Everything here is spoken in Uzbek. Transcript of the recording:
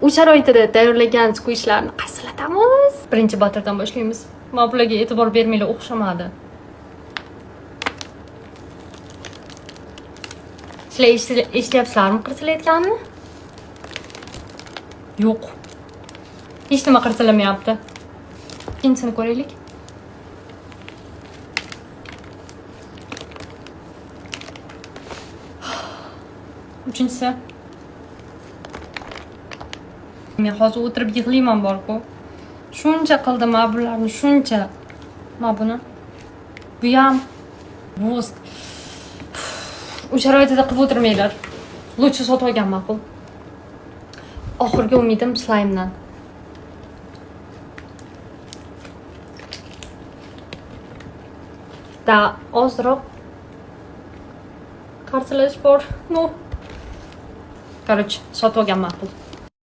Uy sharoitida tayyorlagan squishlarni qaysilatamiz? Birinchi batirdan boshlaymiz. Men bularga e'tibor bermanglar, o'xshamadi. Sizlar eshityapsizlarmi qirsilayotganini? Yo'q. Hech nima qirsilamayapti. Ikkinchisini ko'raylik. Uchinchisi. Men hozir o'tirib yig'layman bor-ku. Shuncha qildim bularni, shuncha. Mana buni. Bu ham vost. U sharoitida qilib o'tirmanglar. Lutchi sotib olgan ma'qul. Oxirgi umidim slaymdan. Da ozroq qarsilash bor. No. Короче, sotib olgan ma'qul.